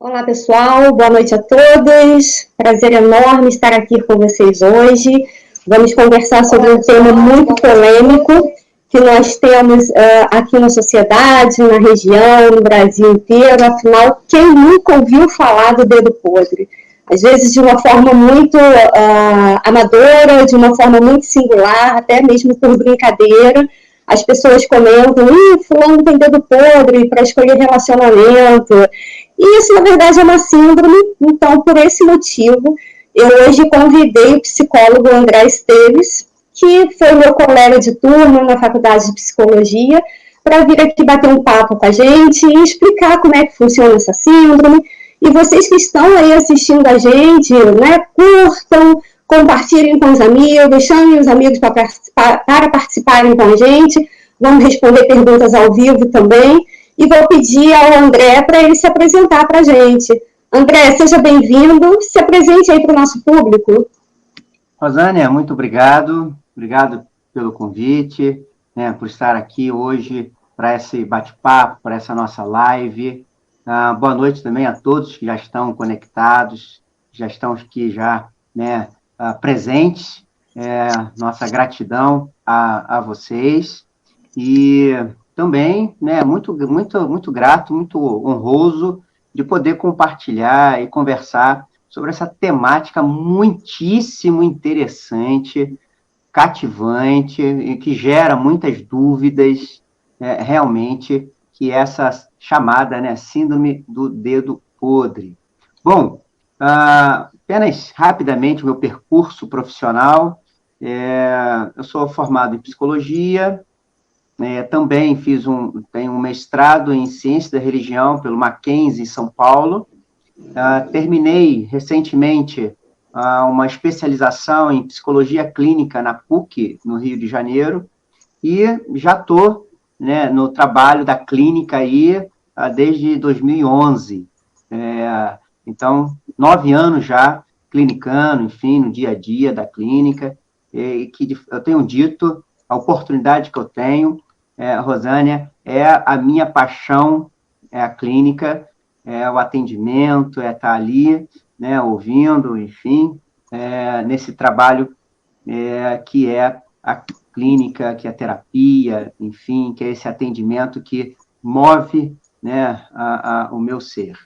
Olá, pessoal. Boa noite a todos. Prazer enorme estar aqui com vocês hoje. Vamos conversar sobre um tema muito polêmico que nós temos aqui na sociedade, na região, no Brasil inteiro. Afinal, quem nunca ouviu falar do dedo podre? Às vezes de uma forma muito amadora, de uma forma muito singular, até mesmo por brincadeira. As pessoas comentam, fulano tem dedo podre para escolher relacionamento. E isso, na verdade, é uma síndrome. Então, por esse motivo, eu hoje convidei o psicólogo André Esteves, que foi meu colega de turma na faculdade de psicologia, para vir aqui bater um papo com a gente e explicar como é que funciona essa síndrome. E vocês que estão aí assistindo a gente, né, curtam, compartilhem com os amigos, chamem os amigos para participarem com a gente. Vamos responder perguntas ao vivo também. E vou pedir ao André para ele se apresentar para a gente. André, seja bem-vindo. Se apresente aí para o nosso público. Rosânia, muito obrigado. Obrigado pelo convite, né, por estar aqui hoje para esse bate-papo, para essa nossa live. Boa noite também a todos que já estão conectados, já estão aqui né, presentes. Nossa gratidão a vocês. E também, né, muito grato, muito honroso de poder compartilhar e conversar sobre essa temática muitíssimo interessante, cativante, e que gera muitas dúvidas, realmente, que é essa chamada, né, síndrome do dedo podre. Bom, apenas rapidamente o meu percurso profissional. Eu sou formado em psicologia, também tenho um mestrado em Ciência da Religião pelo Mackenzie, em São Paulo. Terminei recentemente uma especialização em Psicologia Clínica na PUC, no Rio de Janeiro, e já estou, né, no trabalho da clínica aí desde 2011. Então, 9 anos já clinicando, enfim, no dia a dia da clínica, e que eu tenho dito, a oportunidade que eu tenho, Rosânia, é a minha paixão, é a clínica, é o atendimento, é estar ali, né, ouvindo, enfim, nesse trabalho que é a clínica, que é a terapia, enfim, que é esse atendimento que move, né, o meu ser.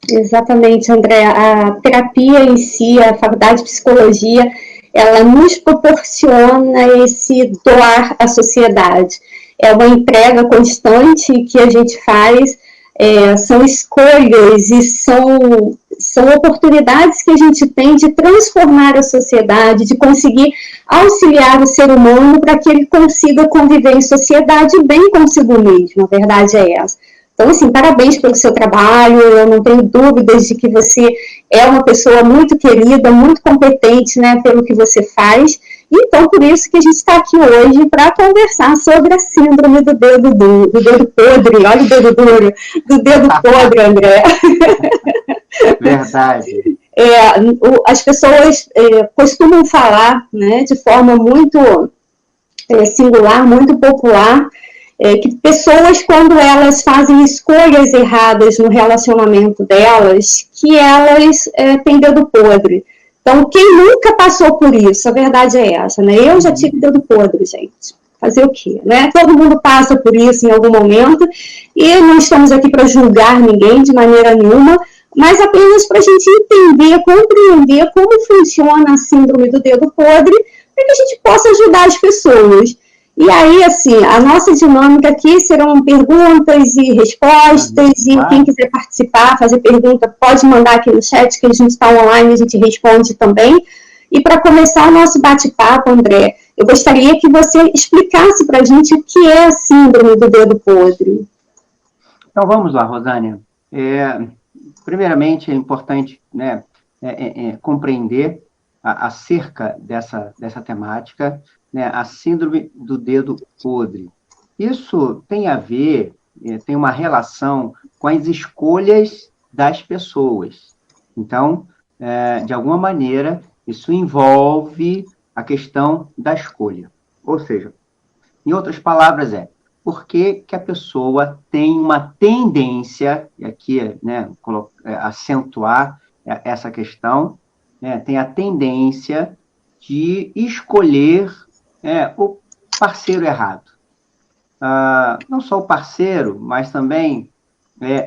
Exatamente, André. A terapia em si, a faculdade de psicologia, ela nos proporciona esse doar à sociedade. É uma entrega constante que a gente faz, são escolhas e são oportunidades que a gente tem de transformar a sociedade, de conseguir auxiliar o ser humano para que ele consiga conviver em sociedade bem consigo mesmo. A verdade é essa. Então, assim, parabéns pelo seu trabalho, eu não tenho dúvidas de que você é uma pessoa muito querida, muito competente, né, pelo que você faz. Então, por isso que a gente está aqui hoje para conversar sobre a síndrome do dedo podre, olha o dedo duro, do dedo podre, André. Verdade. As pessoas costumam falar, né, de forma muito singular, muito popular, que pessoas, quando elas fazem escolhas erradas no relacionamento delas, que elas têm dedo podre. Então, quem nunca passou por isso? A verdade é essa, né? Eu já tive dedo podre, gente. Fazer o quê, né? Todo mundo passa por isso em algum momento, e não estamos aqui para julgar ninguém de maneira nenhuma, mas apenas para a gente entender, compreender como funciona a síndrome do dedo podre, para que a gente possa ajudar as pessoas. E aí, assim, a nossa dinâmica aqui serão perguntas e respostas, e quem quiser participar, fazer pergunta, pode mandar aqui no chat, que a gente está online, a gente responde também. E para começar o nosso bate-papo, André, eu gostaria que você explicasse para a gente o que é a síndrome do dedo podre. Então, vamos lá, Rosânia. Primeiramente, é importante, né, compreender acerca dessa temática, né, a síndrome do dedo podre. Isso tem a ver, tem uma relação com as escolhas das pessoas. Então, de alguma maneira, isso envolve a questão da escolha. Ou seja, em outras palavras, por que que a pessoa tem uma tendência, e aqui, né, acentuar essa questão, né, tem a tendência de escolher o parceiro errado. Não só o parceiro, mas também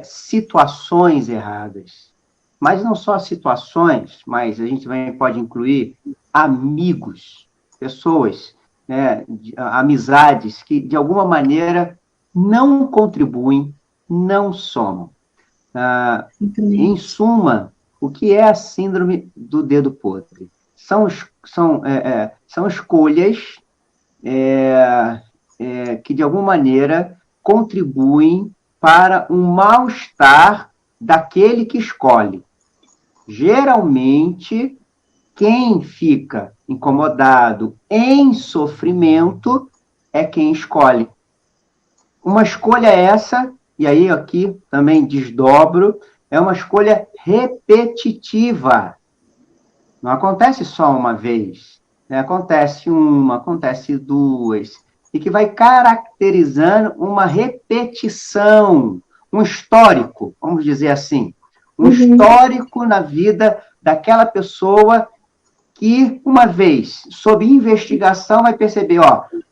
situações erradas. Mas não só situações, mas a gente pode incluir amigos, pessoas, né, amizades que, de alguma maneira, não contribuem, não somam. Em suma, o que é a síndrome do dedo podre? São escolhas que, de alguma maneira, contribuem para um mal-estar daquele que escolhe. Geralmente, quem fica incomodado, em sofrimento, é quem escolhe. Uma escolha essa, e aí aqui também desdobro, é uma escolha repetitiva. Não acontece só uma vez, né? Acontece uma, acontece duas, e que vai caracterizando uma repetição, um histórico, vamos dizer assim, um histórico na vida daquela pessoa que, uma vez, sob investigação, vai perceber,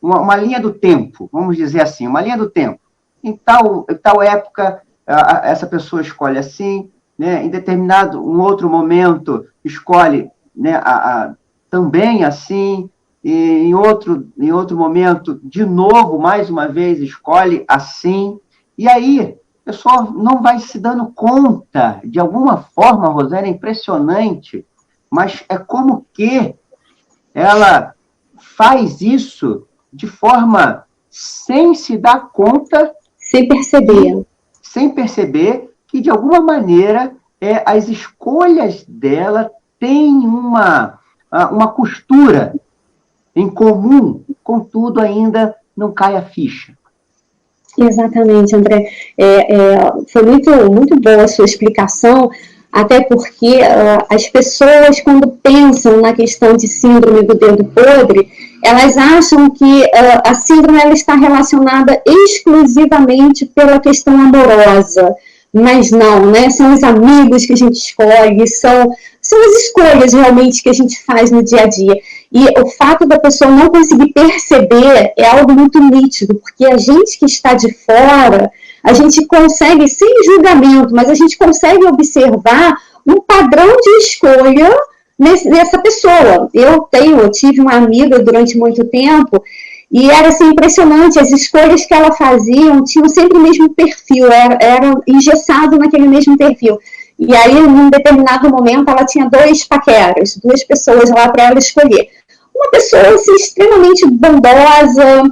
uma linha do tempo, vamos dizer assim, uma linha do tempo. Em tal época, essa pessoa escolhe assim, né? Em determinado, um outro momento, escolhe, né, também assim, e em outro momento, de novo, mais uma vez, escolhe assim, e aí, a pessoa não vai se dando conta, de alguma forma, Rosana, é impressionante, mas é como que ela faz isso de forma sem se dar conta, sem perceber que, de alguma maneira, as escolhas dela têm uma costura em comum, contudo, ainda não cai a ficha. Exatamente, André. Foi muito boa a sua explicação, até porque as pessoas, quando pensam na questão de síndrome do dedo podre, elas acham que a síndrome ela está relacionada exclusivamente pela questão amorosa, mas não, né? São os amigos que a gente escolhe, são as escolhas realmente que a gente faz no dia a dia. E o fato da pessoa não conseguir perceber é algo muito nítido, porque a gente que está de fora, a gente consegue, sem julgamento, mas a gente consegue observar um padrão de escolha nessa pessoa. Eu tive uma amiga durante muito tempo e era assim, impressionante, as escolhas que ela fazia tinham sempre o mesmo perfil, era engessado naquele mesmo perfil. E aí, num determinado momento, ela tinha duas pessoas lá para ela escolher. Uma pessoa assim, extremamente bondosa,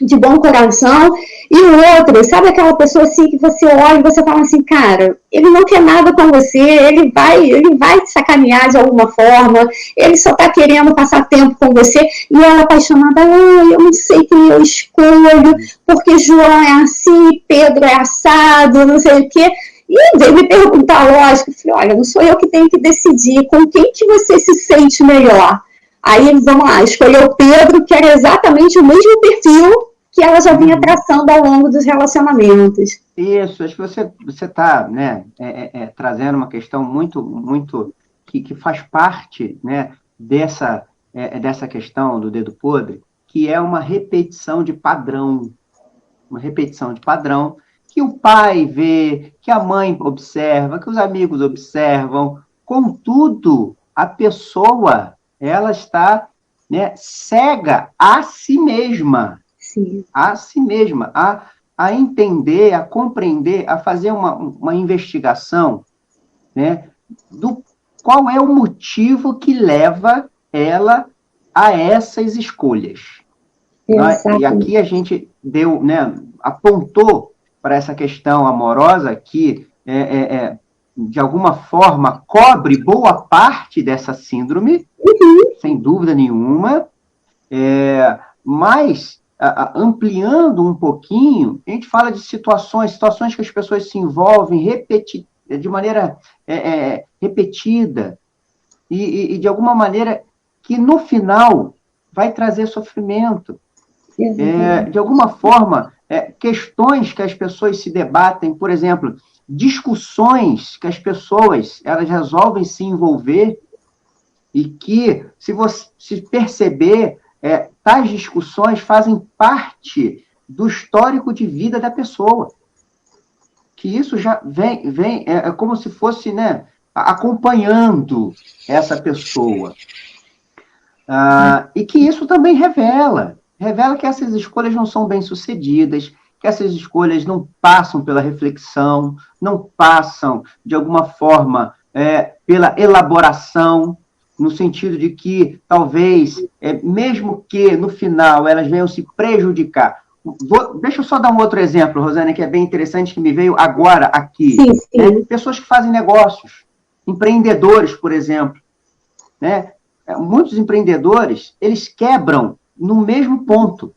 de bom coração, e o outro, sabe aquela pessoa assim que você olha e você fala assim, cara, ele não quer nada com você, ele vai te sacanear de alguma forma, ele só tá querendo passar tempo com você, e ela apaixonada, eu não sei quem eu escolho, porque João é assim, Pedro é assado, não sei o quê. E veio me perguntar, lógico, eu falei, olha, não sou eu que tenho que decidir com quem que você se sente melhor. Aí, vamos lá, escolheu o Pedro, que era exatamente o mesmo perfil que ela já vinha traçando ao longo dos relacionamentos. Isso, acho que você está, né, trazendo uma questão muito que faz parte, né, dessa questão do dedo podre, que é uma repetição de padrão. Uma repetição de padrão que o pai vê, que a mãe observa, que os amigos observam. Contudo, a pessoa ela está, né, cega a si mesma. Sim. A si mesma, a entender, a compreender, a fazer uma investigação, né, do qual é o motivo que leva ela a essas escolhas. E aqui a gente deu, né, apontou para essa questão amorosa que, de alguma forma, cobre boa parte dessa síndrome, sem dúvida nenhuma, mas, ampliando um pouquinho, a gente fala de situações que as pessoas se envolvem de maneira repetida, e de alguma maneira que, no final, vai trazer sofrimento. De alguma forma, questões que as pessoas se debatem, por exemplo, discussões que as pessoas elas resolvem se envolver e que, se você se perceber, tais discussões fazem parte do histórico de vida da pessoa. Que isso já vem como se fosse, né, acompanhando essa pessoa. E que isso também revela que essas escolhas não são bem-sucedidas, que essas escolhas não passam pela reflexão, não passam, de alguma forma, pela elaboração, no sentido de que, talvez, mesmo que, no final, elas venham se prejudicar. Deixa eu só dar um outro exemplo, Rosânia, que é bem interessante, que me veio agora aqui. Sim, sim. Pessoas que fazem negócios, empreendedores, por exemplo, né? Muitos empreendedores, eles quebram no mesmo ponto.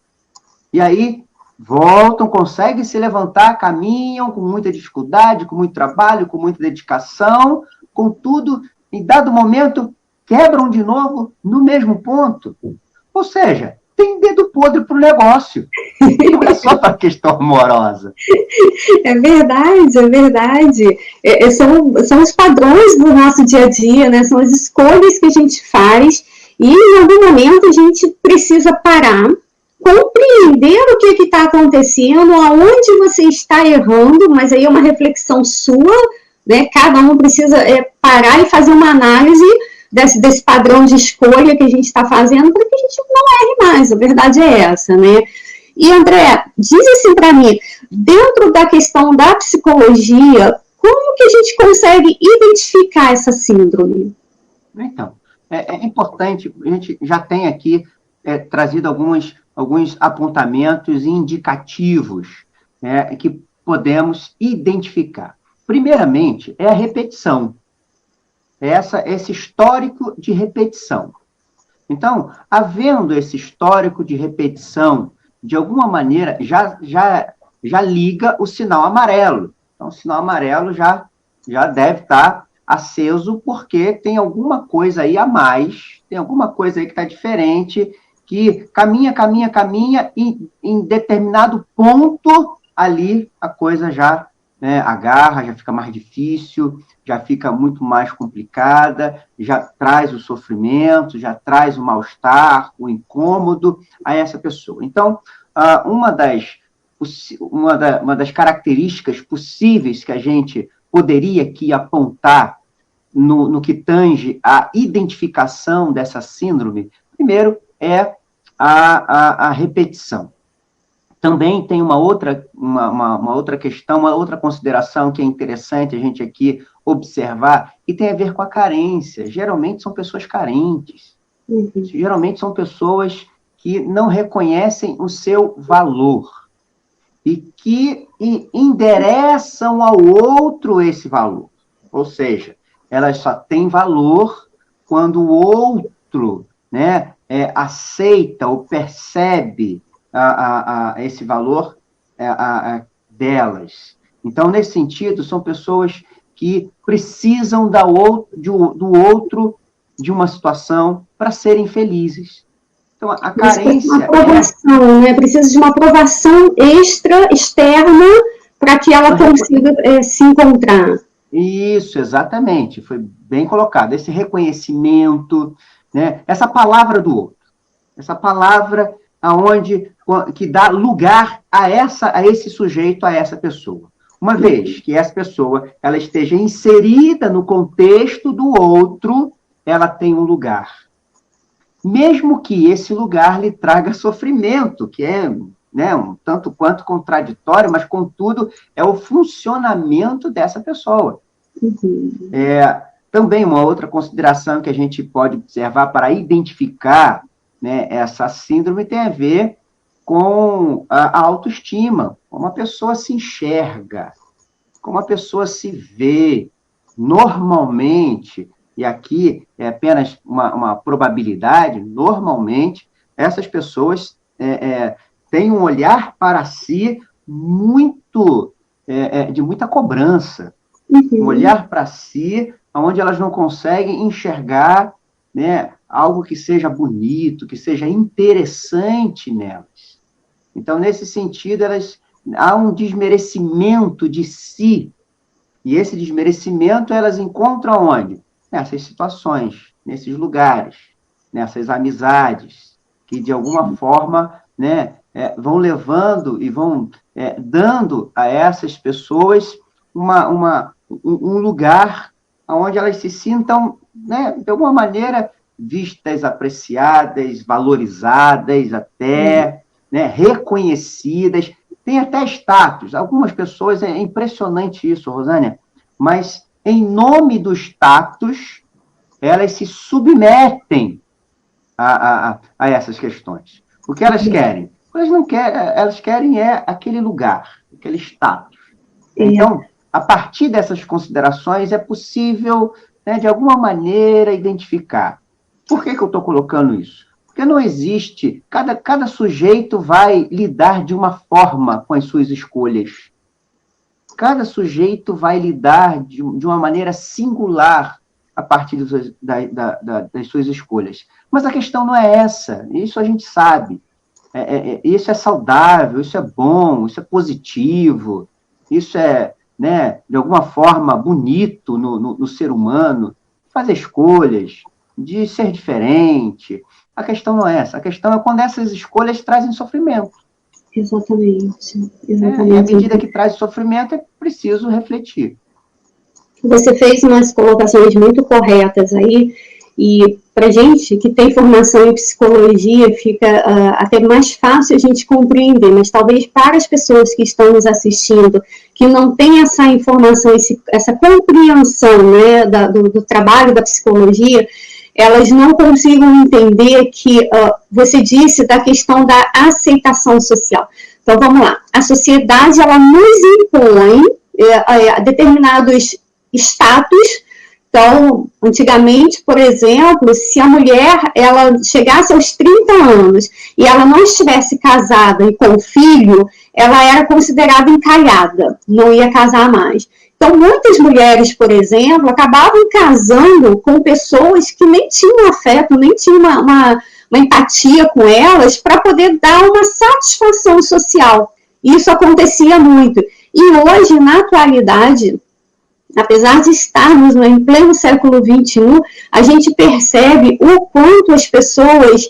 E aí, voltam, conseguem se levantar, caminham com muita dificuldade, com muito trabalho, com muita dedicação, contudo, em dado momento, quebram de novo no mesmo ponto. Ou seja, tem dedo podre para o negócio. E não é só para a questão amorosa. É verdade, é verdade. São os padrões do nosso dia a dia, né? São as escolhas que a gente faz e em algum momento a gente precisa parar, compreender o que está acontecendo, aonde você está errando, mas aí é uma reflexão sua, né? Cada um precisa parar e fazer uma análise desse padrão de escolha que a gente está fazendo para que a gente não erre mais. A verdade é essa, né? E, André, diz assim para mim, dentro da questão da psicologia, como que a gente consegue identificar essa síndrome? Então, é importante, a gente já tem aqui trazido alguns apontamentos indicativos, né, que podemos identificar. Primeiramente, é a repetição. Esse histórico de repetição. Então, havendo esse histórico de repetição, de alguma maneira, já liga o sinal amarelo. Então, o sinal amarelo já deve estar aceso, porque tem alguma coisa aí a mais, tem alguma coisa aí que está diferente, que caminha, e em determinado ponto, ali, a coisa já agarra, já fica mais difícil, já fica muito mais complicada, já traz o sofrimento, já traz o mal-estar, o incômodo a essa pessoa. Então, uma das características possíveis que a gente poderia aqui apontar no que tange à identificação dessa síndrome, primeiro é a repetição. Também tem uma outra questão, uma outra consideração que é interessante a gente aqui observar, e tem a ver com a carência. Geralmente são pessoas carentes. Uhum. Geralmente são pessoas que não reconhecem o seu valor e que endereçam ao outro esse valor. Ou seja, elas só têm valor quando o outro, né, aceita ou percebe esse valor delas. Então, nesse sentido, são pessoas que precisam do outro, de uma situação, para serem felizes. Então, a carência... Uma aprovação, né? Precisa de uma aprovação externa, para que ela consiga se encontrar. Isso, exatamente. Foi bem colocado. Esse reconhecimento, né? Essa palavra do outro. Essa palavra que dá lugar a esse sujeito, a essa pessoa. Uma vez que essa pessoa ela esteja inserida no contexto do outro, ela tem um lugar. Mesmo que esse lugar lhe traga sofrimento, que é, né, um tanto quanto contraditório, mas, contudo, é o funcionamento dessa pessoa. Uhum. Também uma outra consideração que a gente pode observar para identificar, né, essa síndrome tem a ver com a autoestima, como a pessoa se enxerga, como a pessoa se vê. Normalmente, e aqui é apenas uma probabilidade, normalmente, essas pessoas têm um olhar para si muito, de muita cobrança, um olhar para si, onde elas não conseguem enxergar, né, algo que seja bonito, que seja interessante nelas. Então, nesse sentido, há um desmerecimento de si, e esse desmerecimento elas encontram onde? Nessas situações, nesses lugares, nessas amizades, que de alguma forma, né, vão levando e vão dando a essas pessoas um lugar onde elas se sintam, né, de alguma maneira, vistas, apreciadas, valorizadas até, né, reconhecidas, tem até status. Algumas pessoas, é impressionante isso, Rosânia, mas em nome do status, elas se submetem a essas questões. O que elas querem? Elas não querem, elas querem aquele lugar, aquele status. Então, a partir dessas considerações, é possível, né, de alguma maneira, identificar. Por que eu estou colocando isso? Porque não existe, cada sujeito vai lidar de uma forma com as suas escolhas. Cada sujeito vai lidar de uma maneira singular a partir das suas escolhas. Mas a questão não é essa, isso a gente sabe. Isso é saudável, isso é bom, isso é positivo, isso é, né, de alguma forma, bonito no ser humano, fazer escolhas, de ser diferente. A questão não é essa, a questão é quando essas escolhas trazem sofrimento. Exatamente. E à medida que traz sofrimento, é preciso refletir. Você fez umas colocações muito corretas aí, e para gente que tem formação em psicologia, fica até mais fácil a gente compreender, mas talvez para as pessoas que estão nos assistindo, que não têm essa informação, essa compreensão, né, do trabalho da psicologia, elas não consigam entender que você disse da questão da aceitação social. Então, vamos lá. A sociedade, ela nos impõe determinados status. Então, antigamente, por exemplo, se a mulher ela chegasse aos 30 anos e ela não estivesse casada e com filho, ela era considerada encalhada, não ia casar mais. Então, muitas mulheres, por exemplo, acabavam casando com pessoas que nem tinham afeto, nem tinham uma empatia com elas para poder dar uma satisfação social. Isso acontecia muito. E hoje, na atualidade, apesar de estarmos em pleno século XXI, a gente percebe o quanto as pessoas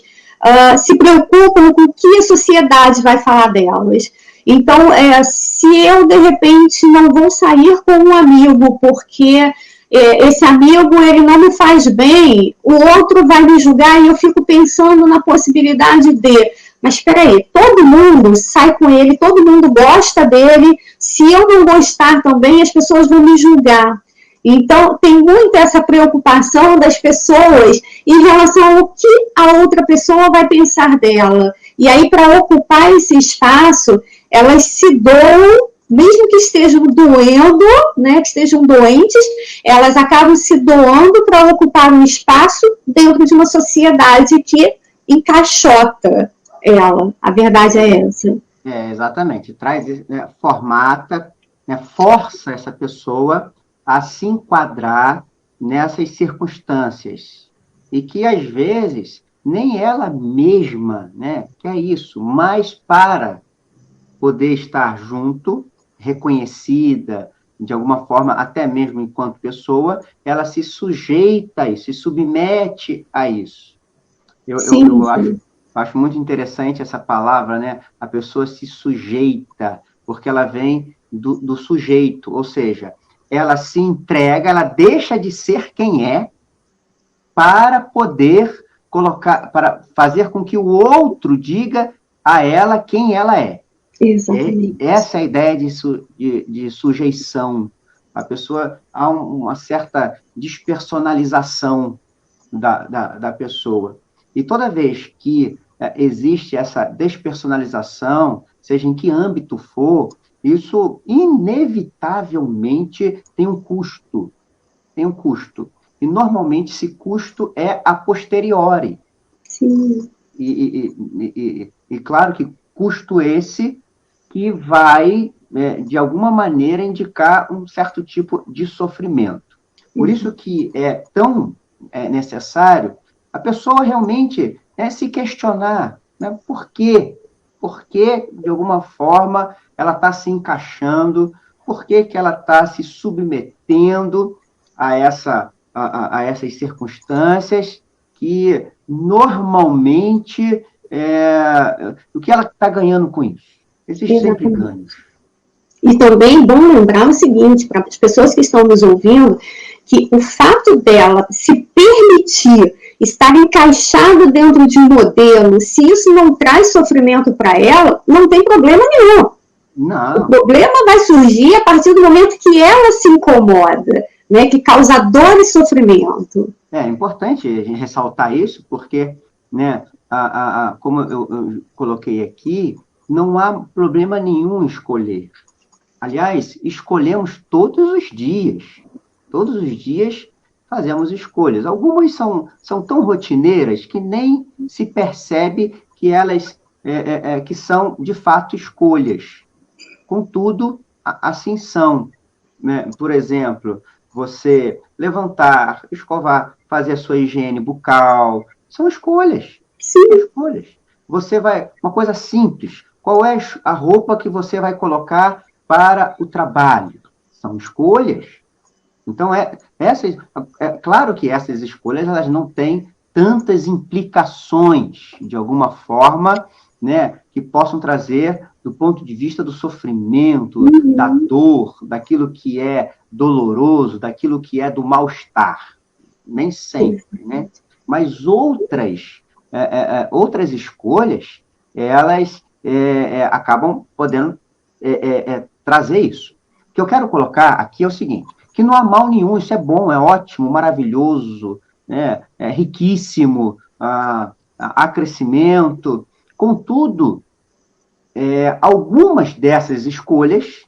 se preocupam com o que a sociedade vai falar delas. Então, se eu, de repente, não vou sair com um amigo porque esse amigo ele não me faz bem, o outro vai me julgar e eu fico pensando na possibilidade de... Mas espera aí, todo mundo sai com ele, todo mundo gosta dele, se eu não gostar também, as pessoas vão me julgar. Então, tem muito essa preocupação das pessoas em relação ao que a outra pessoa vai pensar dela. E aí, para ocupar esse espaço, elas se doam, mesmo que estejam doendo, né, que estejam doentes, elas acabam se doando para ocupar um espaço dentro de uma sociedade que encaixota ela. A verdade é essa. Exatamente. Traz, né, formata, né, força essa pessoa a se enquadrar nessas circunstâncias. E que, às vezes, nem ela mesma, né, quer isso, mas para poder estar junto, reconhecida, de alguma forma, até mesmo enquanto pessoa, ela se sujeita a isso, se submete a isso. Eu acho muito interessante essa palavra, né? A pessoa se sujeita, porque ela vem do sujeito, ou seja, ela se entrega, ela deixa de ser quem é para poder colocar, para fazer com que o outro diga a ela quem ela é. Exatamente. Essa é a ideia de sujeição. A pessoa, há uma certa despersonalização da pessoa. E toda vez que existe essa despersonalização, seja em que âmbito for, isso inevitavelmente tem um custo. Tem um custo. E normalmente esse custo é a posteriori. Sim. E claro que custo esse que vai, de alguma maneira, indicar um certo tipo de sofrimento. Por isso que é tão necessário a pessoa realmente se questionar, né, por quê? porque, de alguma forma, ela está se encaixando, por que ela está se submetendo a essas circunstâncias que, normalmente, o que ela está ganhando com isso? Existe sempre ganhos. E também é bom lembrar o seguinte, para as pessoas que estão nos ouvindo, que o fato dela se permitir estar encaixado dentro de um modelo, se isso não traz sofrimento para ela, não tem problema nenhum. Não. O problema vai surgir a partir do momento que ela se incomoda, né, que causa dor e sofrimento. É importante a gente ressaltar isso, porque, né, como eu coloquei aqui, não há problema nenhum em escolher. Aliás, escolhemos todos os dias. Todos os dias fazemos escolhas. Algumas são tão rotineiras que nem se percebe que elas que são, de fato, escolhas. Contudo, assim são. Né? Por exemplo, você levantar, escovar, fazer a sua higiene bucal, são escolhas. Sim. São escolhas. Você vai... Uma coisa simples. Qual é a roupa que você vai colocar para o trabalho? São escolhas. Então, claro que essas escolhas elas não têm tantas implicações, de alguma forma, né, que possam trazer, do ponto de vista do sofrimento, da dor, daquilo que é doloroso, daquilo que é do mal-estar. Nem sempre, né? Mas outras escolhas, elas acabam podendo trazer isso. O que eu quero colocar aqui é o seguinte, que não há mal nenhum, isso é bom, é ótimo, maravilhoso, né? É riquíssimo, há crescimento. Contudo, algumas dessas escolhas,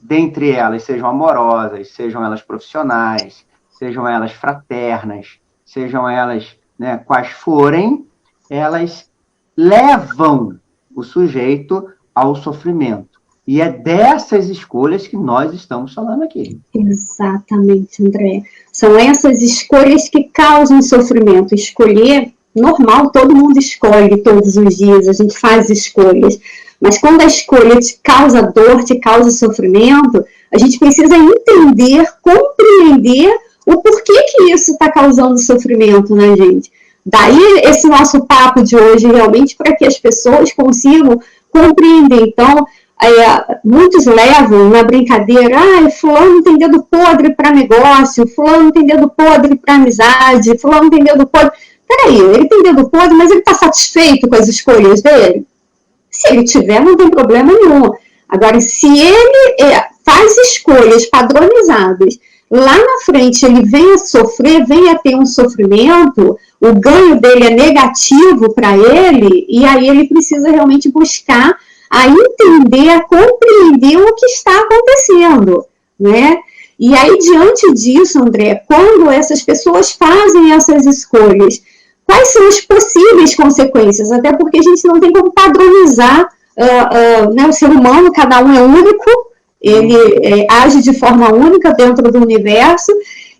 dentre elas, sejam amorosas, sejam elas profissionais, sejam elas fraternas, sejam elas, né, quais forem, elas levam o sujeito ao sofrimento. E é dessas escolhas que nós estamos falando aqui. Exatamente, André. São essas escolhas que causam sofrimento. Escolher, normal, todo mundo escolhe todos os dias, a gente faz escolhas. Mas quando a escolha te causa dor, te causa sofrimento, a gente precisa entender, compreender o porquê que isso está causando sofrimento na gente. Daí esse nosso papo de hoje, realmente, para que as pessoas consigam compreender. Então, muitos levam na brincadeira, fulano tem dedo podre para negócio, fulano tem dedo podre para amizade, fulano tem dedo podre... Peraí, ele tem dedo podre, mas ele está satisfeito com as escolhas dele? Se ele tiver, não tem problema nenhum. Agora, se ele faz escolhas padronizadas, lá na frente ele vem a sofrer, vem a ter um sofrimento, o ganho dele é negativo para ele, e aí ele precisa realmente buscar a entender, a compreender o que está acontecendo, né? E aí, diante disso, André, quando essas pessoas fazem essas escolhas, quais são as possíveis consequências? Até porque a gente não tem como padronizar, né? O ser humano, cada um é único, ele age de forma única dentro do universo,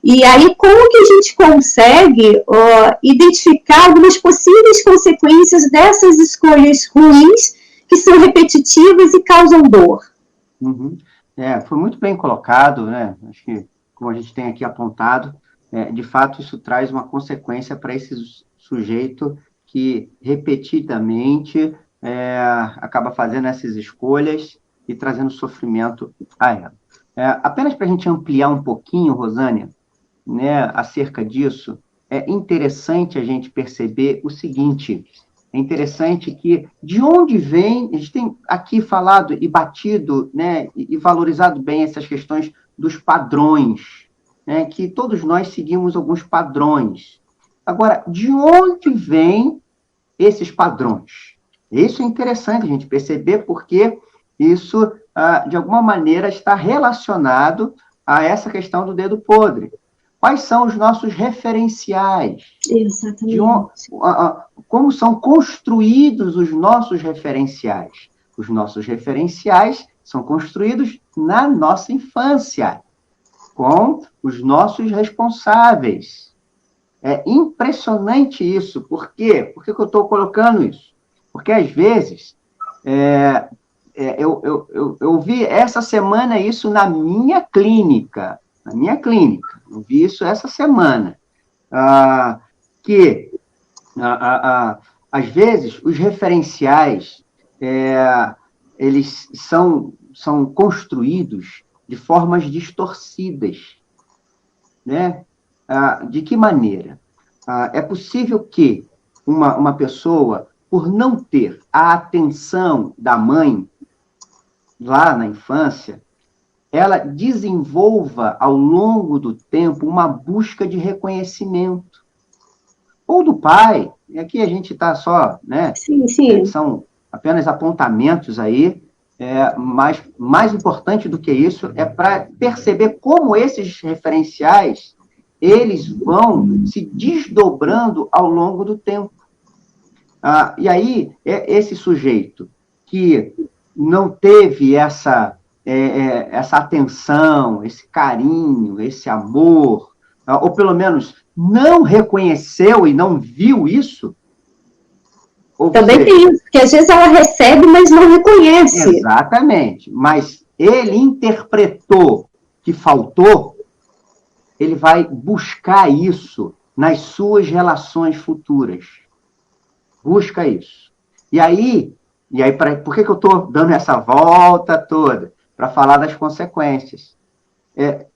e aí como que a gente consegue identificar algumas possíveis consequências dessas escolhas ruins que são repetitivas e causam dor? Uhum. Foi muito bem colocado, né? Acho que, como a gente tem aqui apontado, de fato isso traz uma consequência para esse sujeito que repetidamente acaba fazendo essas escolhas e trazendo sofrimento a ela. Apenas para a gente ampliar um pouquinho, Rosânia, né, acerca disso, é interessante a gente perceber o seguinte: é interessante que, de onde vem, a gente tem aqui falado e batido, né, e valorizado bem essas questões dos padrões, né, que todos nós seguimos alguns padrões. Agora, de onde vêm esses padrões? Isso é interessante a gente perceber, porque isso, de alguma maneira, está relacionado a essa questão do dedo podre. Quais são os nossos referenciais? Exatamente. Como são construídos os nossos referenciais? Os nossos referenciais são construídos na nossa infância, com os nossos responsáveis. É impressionante isso. Por quê? Por que eu estou colocando isso? Porque, às vezes, Eu vi essa semana isso na minha clínica, eu vi isso essa semana, que às vezes os referenciais, eles são construídos de formas distorcidas, né? De que maneira? É possível que uma pessoa, por não ter a atenção da mãe lá na infância, ela desenvolva ao longo do tempo uma busca de reconhecimento. Ou do pai, e aqui a gente está só, né? Sim, sim. São apenas apontamentos aí, mas mais importante do que isso é para perceber como esses referenciais, eles vão se desdobrando ao longo do tempo. E aí, esse sujeito que não teve essa atenção, esse carinho, esse amor, ou pelo menos não reconheceu e não viu isso. Também tem isso, porque às vezes ela recebe, mas não reconhece. Exatamente, mas ele interpretou que faltou, ele vai buscar isso nas suas relações futuras. Busca isso. E aí por que eu estou dando essa volta toda? Para falar das consequências.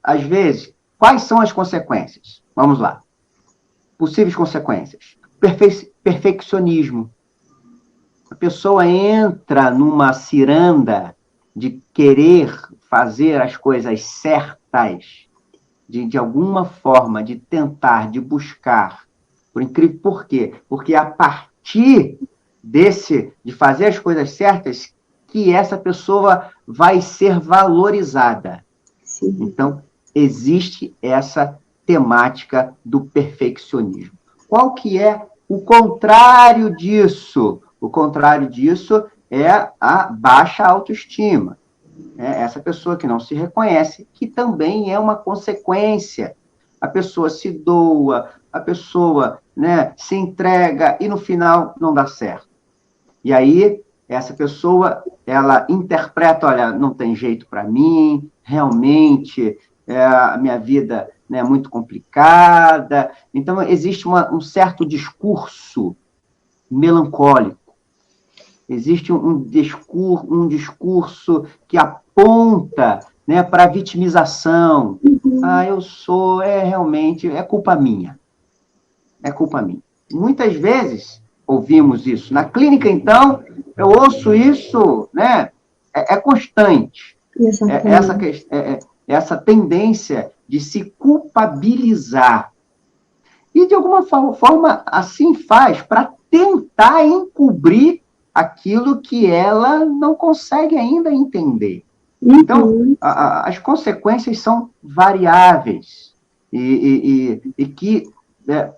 Às vezes, quais são as consequências? Vamos lá. Possíveis consequências. Perfeccionismo. A pessoa entra numa ciranda de querer fazer as coisas certas, de alguma forma, de tentar, de buscar. Por incrível, por quê? Porque a partir de fazer as coisas certas, que essa pessoa vai ser valorizada. Sim. Então, existe essa temática do perfeccionismo. Qual que é o contrário disso? O contrário disso é a baixa autoestima. Essa pessoa que não se reconhece, que também é uma consequência. A pessoa se doa, a pessoa, né, se entrega e no final não dá certo. E aí, essa pessoa, ela interpreta, olha, não tem jeito para mim, realmente a minha vida, né, é muito complicada. Então, existe um certo discurso melancólico. Existe um discurso que aponta, né, para a vitimização. Eu sou, realmente, é culpa minha. É culpa minha. Muitas vezes ouvimos isso. Na clínica, então, eu ouço isso, né? É constante. Essa tendência de se culpabilizar. E, de alguma forma, assim faz para tentar encobrir aquilo que ela não consegue ainda entender. Então, as consequências são variáveis e que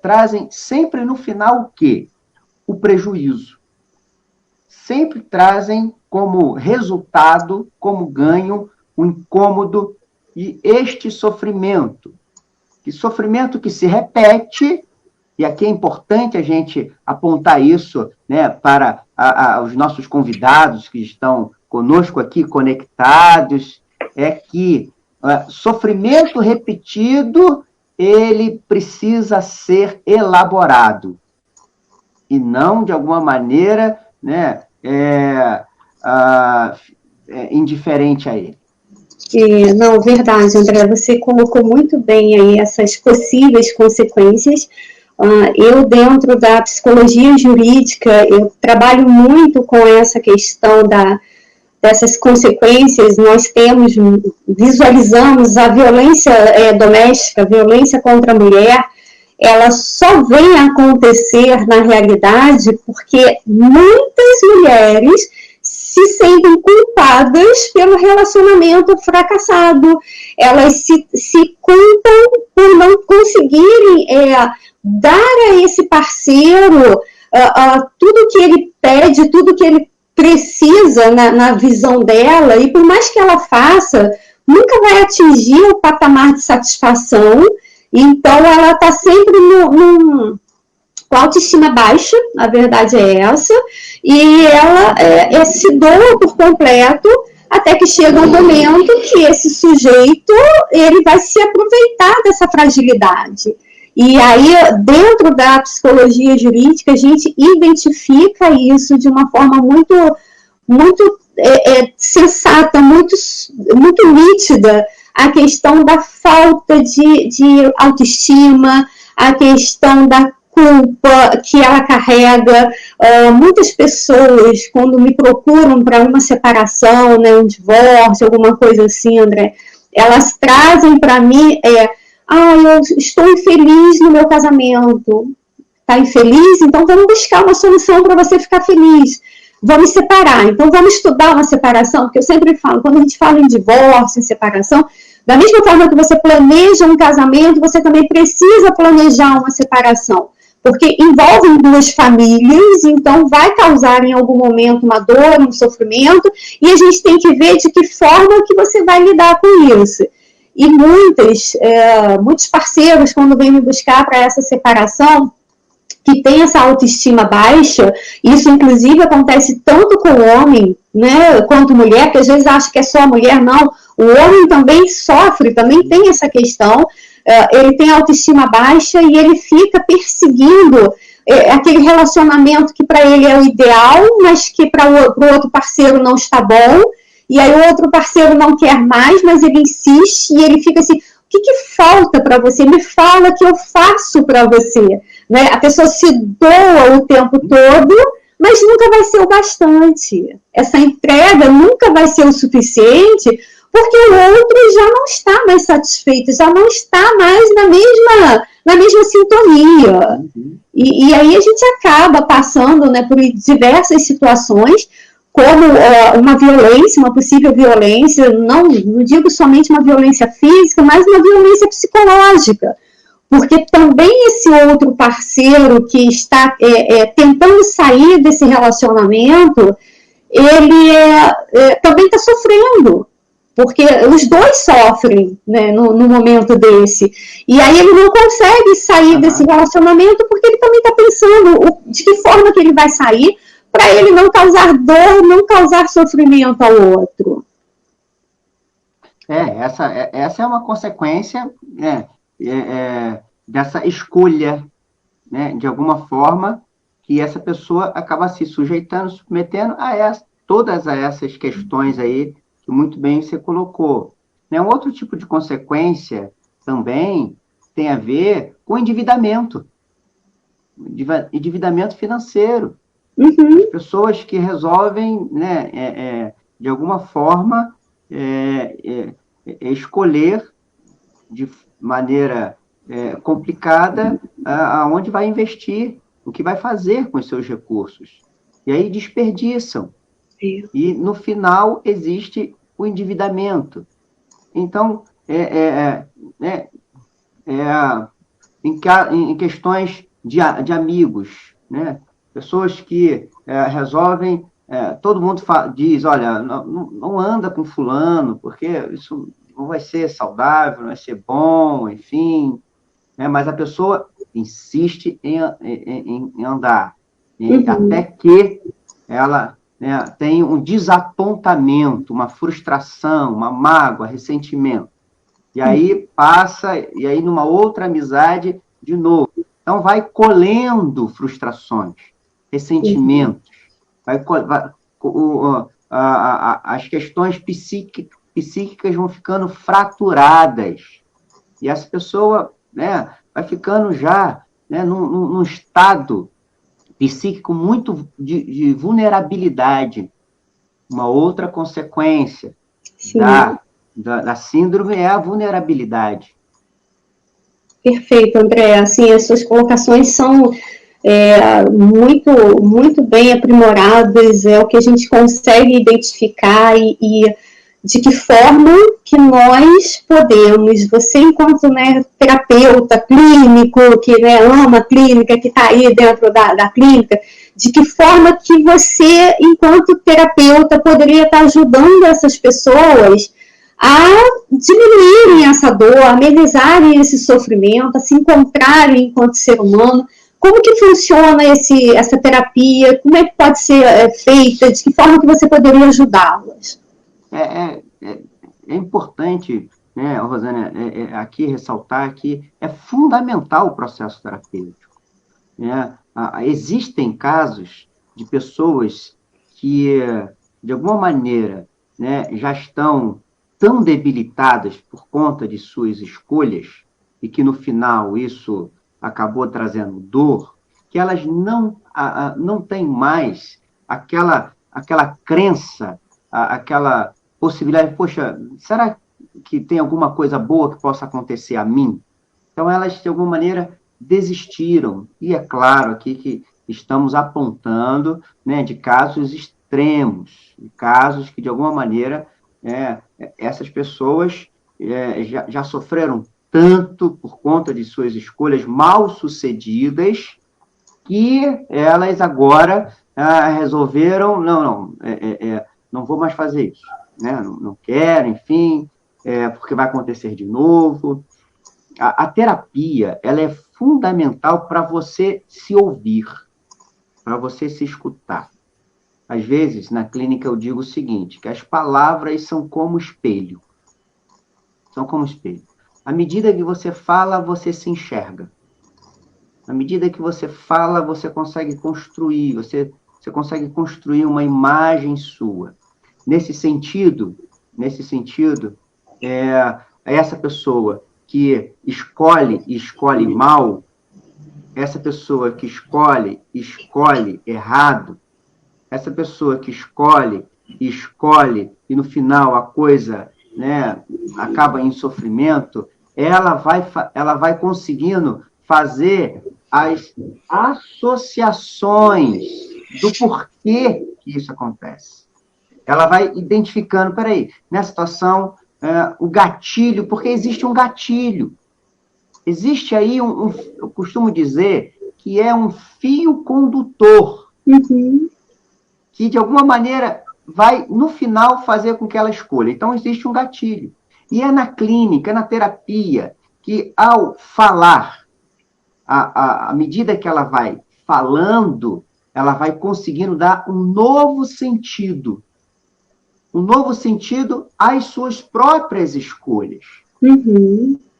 trazem sempre no final o quê? O prejuízo. Sempre trazem como resultado, como ganho, o incômodo e este sofrimento. Que sofrimento que se repete, e aqui é importante a gente apontar isso, né, para os nossos convidados que estão conosco aqui conectados, é que sofrimento repetido, ele precisa ser elaborado. E não, de alguma maneira, né, indiferente a ele. Não, verdade, André, você colocou muito bem aí essas possíveis consequências. Eu, dentro da psicologia jurídica, eu trabalho muito com essa questão dessas consequências. Nós visualizamos a violência doméstica, a violência contra a mulher, ela só vem a acontecer na realidade porque muitas mulheres se sentem culpadas pelo relacionamento fracassado. Elas se culpam por não conseguirem dar a esse parceiro tudo que ele pede, tudo que ele precisa na visão dela, e por mais que ela faça, nunca vai atingir o patamar de satisfação. Então, ela está sempre com autoestima baixa, a verdade é essa, e ela se doa por completo, até que chega um momento que esse sujeito ele vai se aproveitar dessa fragilidade. E aí, dentro da psicologia jurídica, a gente identifica isso de uma forma muito sensata, muito nítida, a questão da falta de autoestima, a questão da culpa que ela carrega. Muitas pessoas, quando me procuram para uma separação, né, um divórcio, alguma coisa assim, André, elas trazem para mim, eu estou infeliz no meu casamento. Está infeliz? Então vamos buscar uma solução para você ficar feliz. Vamos separar. Então vamos estudar uma separação, porque eu sempre falo, quando a gente fala em divórcio, em separação, da mesma forma que você planeja um casamento, você também precisa planejar uma separação, porque envolvem duas famílias, então vai causar em algum momento uma dor, um sofrimento, e a gente tem que ver de que forma que você vai lidar com isso. E muitos parceiros, quando vêm me buscar para essa separação, que tem essa autoestima baixa, isso inclusive acontece tanto com o homem, né, quanto mulher, porque às vezes acha que é só a mulher, não. O homem também sofre, também tem essa questão, ele tem autoestima baixa e ele fica perseguindo aquele relacionamento que para ele é o ideal, mas que para o outro parceiro não está bom, e aí o outro parceiro não quer mais, mas ele insiste e ele fica assim, o que falta para você? Me fala que eu faço para você. Né? A pessoa se doa o tempo todo, mas nunca vai ser o bastante. Essa entrega nunca vai ser o suficiente, porque o outro já não está mais satisfeito, já não está mais na mesma sintonia. E aí a gente acaba passando, né, por diversas situações, como uma violência, uma possível violência, não digo somente uma violência física, mas uma violência psicológica. Porque também esse outro parceiro que está tentando sair desse relacionamento, ele também está sofrendo, porque os dois sofrem, né, no momento desse. E aí ele não consegue sair desse relacionamento porque ele também está pensando de que forma que ele vai sair para ele não causar dor, não causar sofrimento ao outro. Essa é uma consequência, dessa escolha, né, de alguma forma, que essa pessoa acaba se sujeitando, submetendo a todas essas questões aí, que muito bem você colocou. Né? Um outro tipo de consequência também tem a ver com endividamento financeiro. As pessoas que resolvem, né, de alguma forma, escolher de maneira complicada aonde vai investir, o que vai fazer com os seus recursos. E aí desperdiçam. E, no final, existe o endividamento. Então, em questões de amigos, né? Pessoas que resolvem, todo mundo diz, olha, não anda com fulano, porque isso não vai ser saudável, não vai ser bom, enfim, né? Mas a pessoa insiste em andar, até que ela, né, tem um desapontamento, uma frustração, uma mágoa, ressentimento. E aí passa, e aí numa outra amizade, de novo. Então vai colhendo frustrações, ressentimentos, as questões psíquicas vão ficando fraturadas. E essa pessoa, né, vai ficando já, né, num estado psíquico muito de vulnerabilidade. Uma outra consequência da síndrome é a vulnerabilidade. Perfeito, André. Assim, as suas colocações são muito, muito bem aprimoradas, é o que a gente consegue identificar e de que forma que nós podemos, você enquanto, né, terapeuta clínico, que, né, ama a clínica, que está aí dentro da clínica, de que forma que você, enquanto terapeuta, poderia estar ajudando essas pessoas a diminuírem essa dor, a amenizarem esse sofrimento, a se encontrarem enquanto ser humano, Como que funciona essa terapia? Como é que pode ser feita? De que forma que você poderia ajudá-las? É importante, né, Rosânia, aqui ressaltar que é fundamental o processo terapêutico, né? Existem casos de pessoas que, de alguma maneira, né, já estão tão debilitadas por conta de suas escolhas e que, no final, isso acabou trazendo dor, que elas não têm mais aquela crença, aquela possibilidade, poxa, será que tem alguma coisa boa que possa acontecer a mim? Então, elas, de alguma maneira, desistiram. E é claro aqui que estamos apontando, né, de casos extremos, de casos que, de alguma maneira, essas pessoas já sofreram tanto por conta de suas escolhas mal sucedidas que elas agora resolveram, não vou mais fazer isso, né? Não quero, enfim, porque vai acontecer de novo. A terapia, ela é fundamental para você se ouvir, para você se escutar. Às vezes, na clínica, eu digo o seguinte, que as palavras são como espelho. São como espelho. À medida que você fala, você se enxerga. À medida que você fala, você consegue construir, você consegue construir uma imagem sua. Nesse sentido, essa pessoa que escolhe mal, essa pessoa que escolhe errado, essa pessoa que escolhe e no final a coisa, né, acaba em sofrimento, ela vai conseguindo fazer as associações do porquê que isso acontece. Ela vai identificando, peraí, nessa situação, o gatilho, porque existe um gatilho. Existe aí eu costumo dizer que é um fio condutor, que de alguma maneira vai, no final, fazer com que ela escolha. Então, existe um gatilho. E é na clínica, é na terapia, que ao falar, à medida que ela vai falando, ela vai conseguindo dar um novo sentido às suas próprias escolhas.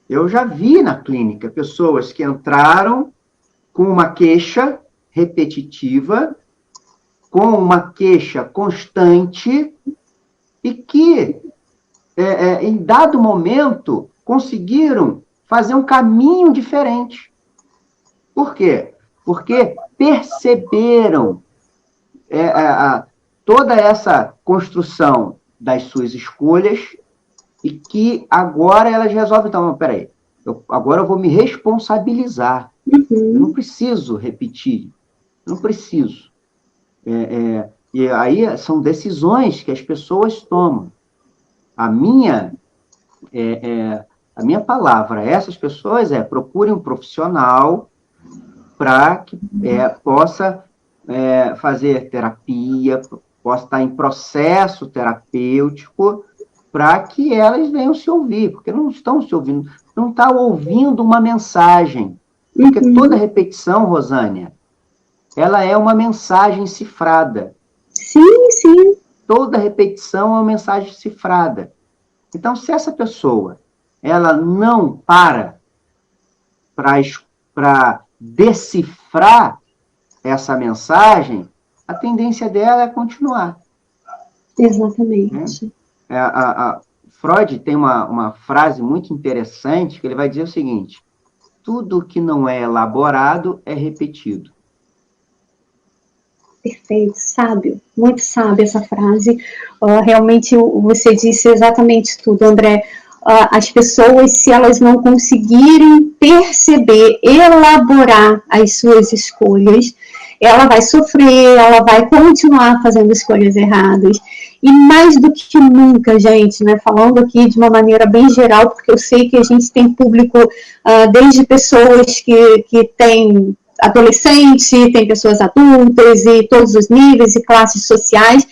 Eu já vi na clínica pessoas que entraram com uma queixa repetitiva, com uma queixa constante, e que, em dado momento, conseguiram fazer um caminho diferente. Por quê? Porque perceberam toda essa construção das suas escolhas e que agora elas resolvem, então, peraí, agora eu vou me responsabilizar. Eu não preciso repetir, não preciso. E aí são decisões que as pessoas tomam. A minha palavra a essas pessoas procure um profissional para que possa fazer terapia, possa estar em processo terapêutico, para que elas venham se ouvir, porque não estão se ouvindo, não estão ouvindo uma mensagem. Porque toda repetição, Rosânia, ela é uma mensagem cifrada. Sim. Toda repetição é uma mensagem cifrada. Então, se essa pessoa ela não para decifrar essa mensagem, a tendência dela é continuar. Exatamente. Freud tem uma frase muito interessante, que ele vai dizer o seguinte: tudo que não é elaborado é repetido. Perfeito, sábio, muito sábio essa frase. Realmente você disse exatamente tudo, André. As pessoas, se elas não conseguirem perceber, elaborar as suas escolhas, ela vai sofrer, ela vai continuar fazendo escolhas erradas. E mais do que nunca, gente, né, falando aqui de uma maneira bem geral, porque eu sei que a gente tem público desde pessoas que têm adolescente, tem pessoas adultas e todos os níveis e classes sociais.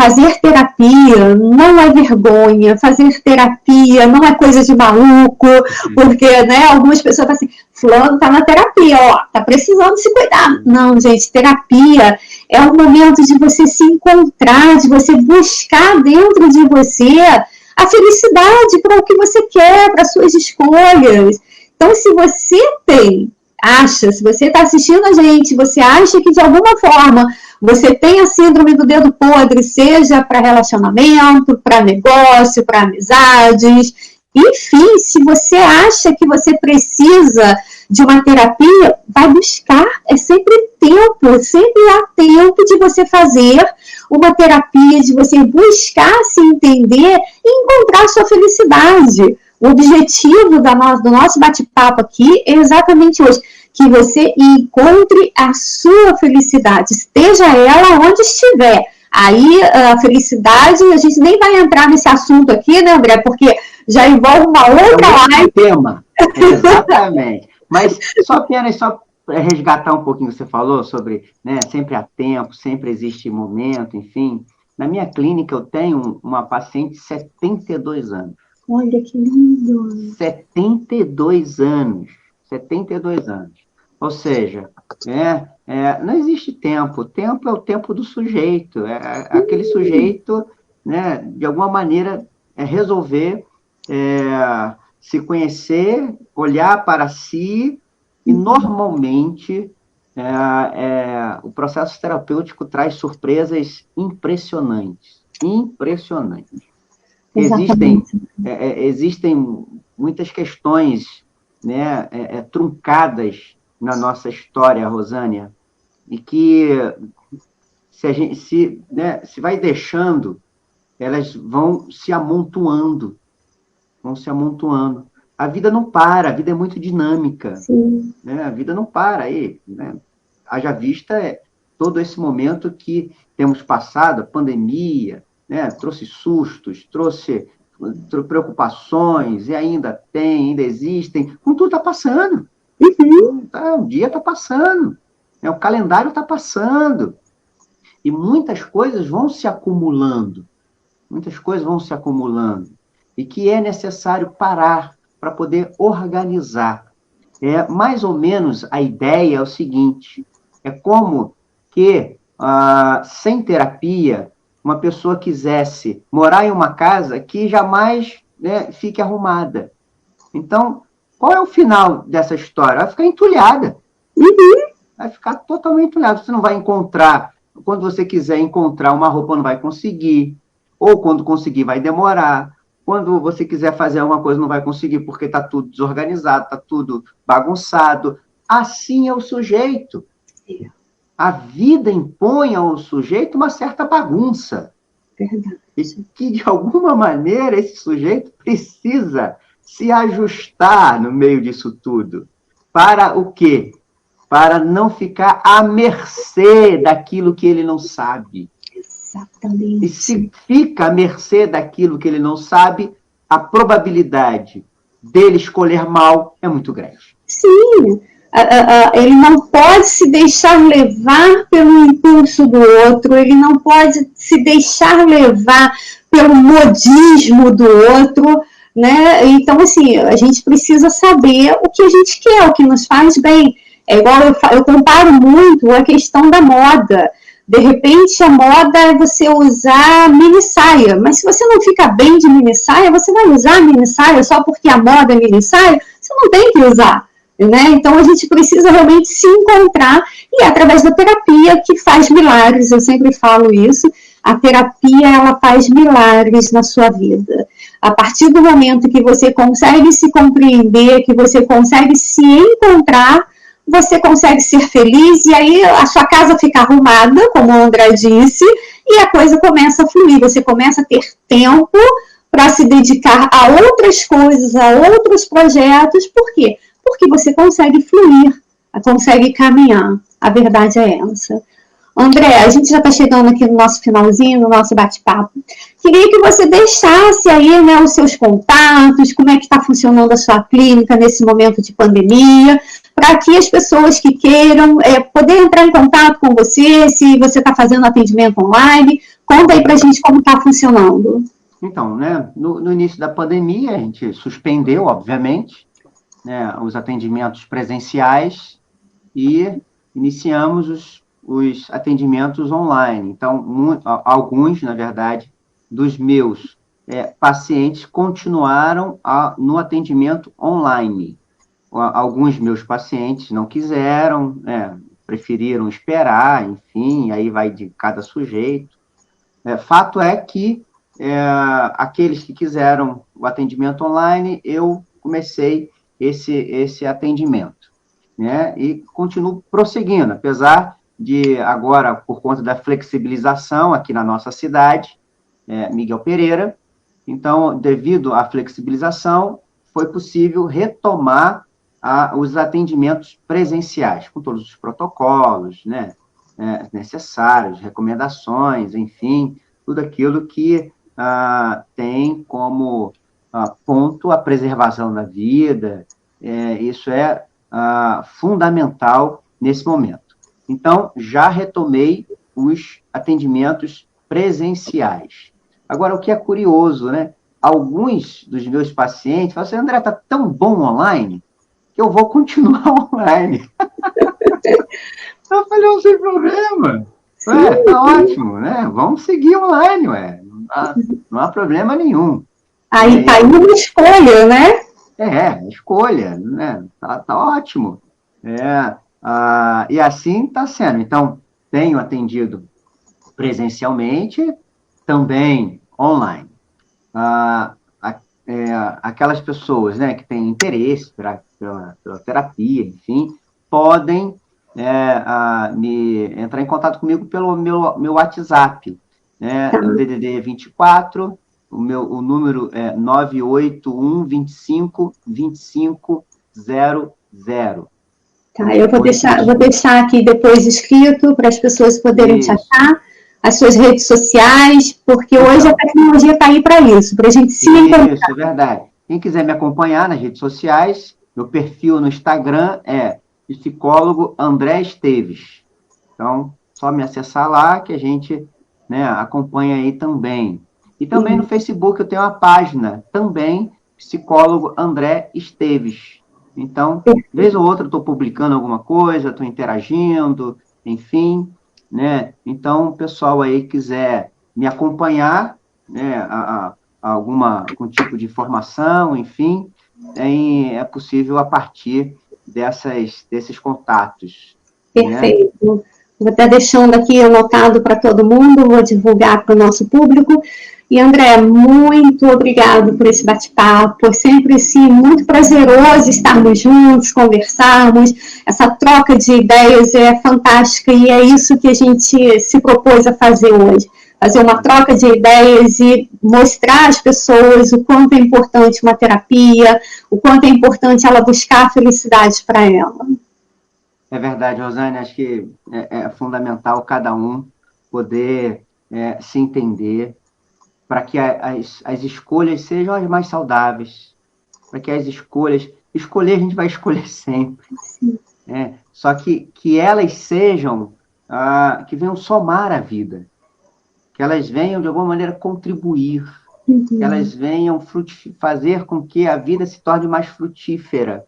fazer terapia não é vergonha, fazer terapia não é coisa de maluco, porque, né, algumas pessoas falam assim, fulano tá na terapia, ó, tá precisando se cuidar. Não, gente, terapia é um momento de você se encontrar, de você buscar dentro de você a felicidade para o que você quer, para suas escolhas. Então, se você se você está assistindo a gente, você acha que de alguma forma você tem a síndrome do dedo podre, seja para relacionamento, para negócio, para amizades, enfim, se você acha que você precisa de uma terapia, vai buscar, é sempre há tempo de você fazer uma terapia, de você buscar se entender e encontrar a sua felicidade. O objetivo do nosso bate-papo aqui é exatamente hoje, que você encontre a sua felicidade, esteja ela onde estiver. Aí, a felicidade, a gente nem vai entrar nesse assunto aqui, né, André? Porque já envolve uma outra live. Tema, exatamente. Mas só resgatar um pouquinho o que você falou sobre, né, sempre há tempo, sempre existe momento, enfim. Na minha clínica, eu tenho uma paciente de 72 anos. Olha que lindo! 72 anos. 72 anos. Ou seja, não existe tempo. O tempo é o tempo do sujeito. É aquele sujeito, né, de alguma maneira, resolver se conhecer, olhar para si, e normalmente o processo terapêutico traz surpresas impressionantes. Impressionantes. Existem muitas questões, né, truncadas na nossa história, Rosânia, e que se vai deixando, elas vão se amontoando. A vida não para, a vida é muito dinâmica. Né? A vida não para aí. Né? Haja vista todo esse momento que temos passado, a pandemia, né? Trouxe sustos, trouxe preocupações, e ainda existem, tudo está passando. O dia está passando, né? O calendário está passando. E muitas coisas vão se acumulando. E que é necessário parar para poder organizar. Mais ou menos a ideia é o seguinte, é como que, sem terapia, uma pessoa quisesse morar em uma casa que jamais, né, fique arrumada. Então, qual é o final dessa história? Vai ficar entulhada. Vai ficar totalmente entulhada. Você não vai encontrar, quando você quiser encontrar uma roupa, não vai conseguir. Ou quando conseguir, vai demorar. Quando você quiser fazer alguma coisa, não vai conseguir, porque está tudo desorganizado, está tudo bagunçado. Assim é o sujeito. A vida impõe ao sujeito uma certa bagunça. Verdade. E que, de alguma maneira, esse sujeito precisa se ajustar no meio disso tudo. Para o quê? Para não ficar à mercê daquilo que ele não sabe. Exatamente. E se fica à mercê daquilo que ele não sabe, a probabilidade dele escolher mal é muito grande. Sim. Ele não pode se deixar levar pelo impulso do outro, ele não pode se deixar levar pelo modismo do outro, né? Então, assim, a gente precisa saber o que a gente quer, o que nos faz bem. É igual eu comparo muito a questão da moda. De repente, a moda é você usar mini saia, mas se você não fica bem de mini saia, você vai usar mini saia só porque a moda é mini saia? Você não tem que usar. Né? Então, a gente precisa realmente se encontrar, e é através da terapia que faz milagres, eu sempre falo isso, a terapia, ela faz milagres na sua vida. A partir do momento que você consegue se compreender, que você consegue se encontrar, você consegue ser feliz, e aí a sua casa fica arrumada, como o André disse, e a coisa começa a fluir, você começa a ter tempo para se dedicar a outras coisas, a outros projetos. Por quê? Porque você consegue fluir, consegue caminhar. A verdade é essa. André, a gente já está chegando aqui no nosso finalzinho, no nosso bate-papo. Queria que você deixasse aí, né, os seus contatos, como é que está funcionando a sua clínica nesse momento de pandemia, para que as pessoas que queiram poder entrar em contato com você, se você está fazendo atendimento online. Conta aí para a gente como está funcionando. Então, né, no início da pandemia, a gente suspendeu, obviamente, né, os atendimentos presenciais e iniciamos os atendimentos online. Então, alguns, na verdade, dos meus pacientes continuaram no atendimento online. Alguns meus pacientes não quiseram, preferiram esperar, enfim, aí vai de cada sujeito. Fato é que aqueles que quiseram o atendimento online, eu comecei esse atendimento, né? E continuo prosseguindo, apesar de agora, por conta da flexibilização aqui na nossa cidade, Miguel Pereira, então, devido à flexibilização, foi possível retomar os atendimentos presenciais, com todos os protocolos, né, necessários, recomendações, enfim, tudo aquilo que tem como ponto a preservação da vida, isso é fundamental nesse momento. Então, já retomei os atendimentos presenciais. Agora, o que é curioso, né? Alguns dos meus pacientes falam assim, André, está tão bom online que eu vou continuar online. Eu falei, não tem problema. Tá ótimo, né? Vamos seguir online, não há problema nenhum. Aí tá aí uma escolha, né? Escolha, né? Tá ótimo. E assim está sendo. Então, tenho atendido presencialmente, também online. Aquelas pessoas, né, que têm interesse pela terapia, enfim, podem entrar em contato comigo pelo meu WhatsApp, né, o DDD 24, o número é 981 25 25 00. Tá, eu vou deixar aqui depois escrito para as pessoas poderem te achar, as suas redes sociais, porque hoje a tecnologia está aí para isso, para a gente se encontrar. Isso, é verdade. Quem quiser me acompanhar nas redes sociais, meu perfil no Instagram é psicólogo André Esteves. Então, só me acessar lá que a gente, né, acompanha aí também. E também no Facebook eu tenho uma página, também, psicólogo André Esteves. Então, vez ou outra eu estou publicando alguma coisa, estou interagindo, enfim, né? Então, o pessoal aí quiser me acompanhar, né, algum tipo de informação, enfim, é possível a partir desses contatos. Perfeito. Né? Vou estar deixando aqui anotado para todo mundo, vou divulgar para o nosso público. E, André, muito obrigado por esse bate-papo. É sempre, sim, muito prazeroso estarmos juntos, conversarmos. Essa troca de ideias é fantástica e é isso que a gente se propôs a fazer hoje. Fazer uma troca de ideias e mostrar às pessoas o quanto é importante uma terapia, o quanto é importante ela buscar a felicidade para ela. É verdade, Rosane, acho que é fundamental cada um poder se entender para que as escolhas sejam as mais saudáveis, para que as escolher a gente vai escolher sempre, só que elas sejam, que venham somar a vida, que elas venham de alguma maneira contribuir, que elas venham fazer com que a vida se torne mais frutífera,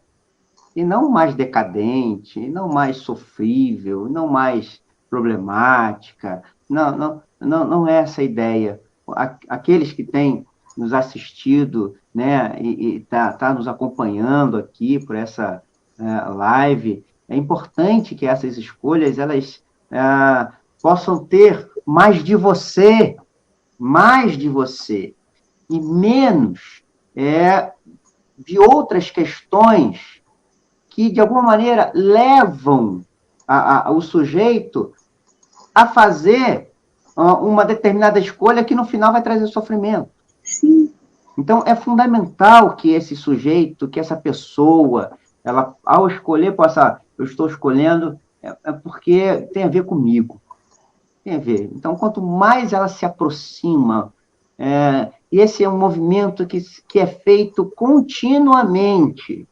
e não mais decadente, e não mais sofrível, e não mais problemática. Não é essa a ideia. Aqueles que têm nos assistido, né, e tá nos acompanhando aqui por essa live, é importante que essas escolhas elas possam ter mais de você, e menos de outras questões que, de alguma maneira, levam o sujeito a fazer uma determinada escolha que, no final, vai trazer sofrimento. Sim. Então, é fundamental que esse sujeito, que essa pessoa, ela, ao escolher, eu estou escolhendo porque tem a ver comigo. Tem a ver. Então, quanto mais ela se aproxima, e esse é um movimento que é feito continuamente,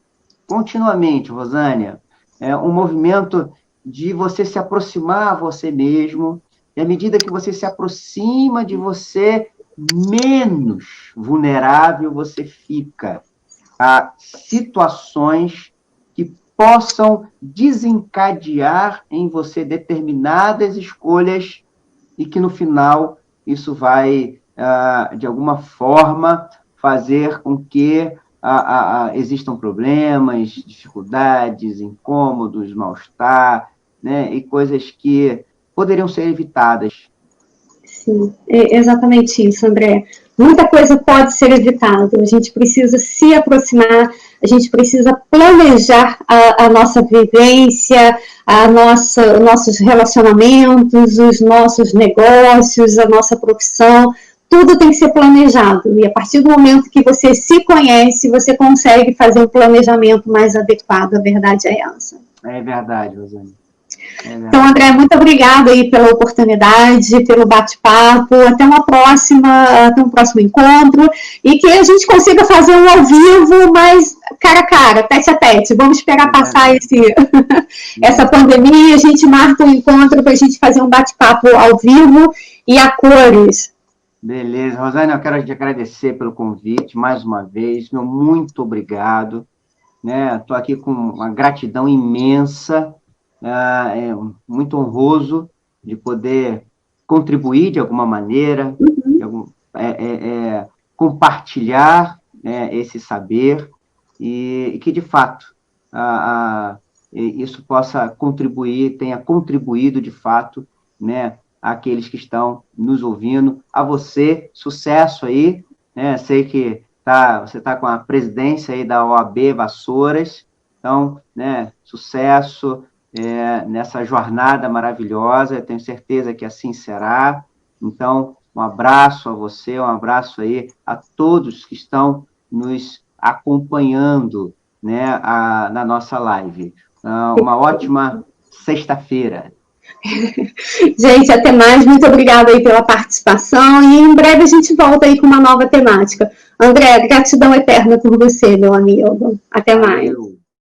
Rosânia. um movimento de você se aproximar a você mesmo, e à medida que você se aproxima de você, menos vulnerável você fica a situações que possam desencadear em você determinadas escolhas e que, no final, isso vai, de alguma forma, fazer com que existam problemas, dificuldades, incômodos, mal-estar, né, e coisas que poderiam ser evitadas. Sim, é exatamente isso, André. Muita coisa pode ser evitada, a gente precisa se aproximar, a gente precisa planejar a nossa vivência, os nossos relacionamentos, os nossos negócios, a nossa profissão, tudo tem que ser planejado. E a partir do momento que você se conhece, você consegue fazer um planejamento mais adequado, a verdade é essa. É verdade, Rosane. Então, André, muito obrigada aí pela oportunidade, pelo bate-papo, até um próximo encontro, e que a gente consiga fazer um ao vivo, mas cara a cara, tete a tete. Vamos esperar passar essa pandemia, a gente marca um encontro para a gente fazer um bate-papo ao vivo e a cores. Beleza, Rosane, eu quero te agradecer pelo convite mais uma vez, meu muito obrigado, né? Estou aqui com uma gratidão imensa, é muito honroso de poder contribuir de alguma maneira, compartilhar, né, esse saber e que, de fato, isso possa contribuir, tenha contribuído, de fato, né, àqueles que estão nos ouvindo. A você, sucesso aí, né? Sei que você está com a presidência aí da OAB Vassouras, então, né, sucesso nessa jornada maravilhosa, eu tenho certeza que assim será. Então, um abraço a você, um abraço aí a todos que estão nos acompanhando, né, na nossa live. Uma ótima sexta-feira. Gente, até mais, muito obrigada aí pela participação e em breve a gente volta aí com uma nova temática. André, gratidão eterna por você, meu amigo. Até mais.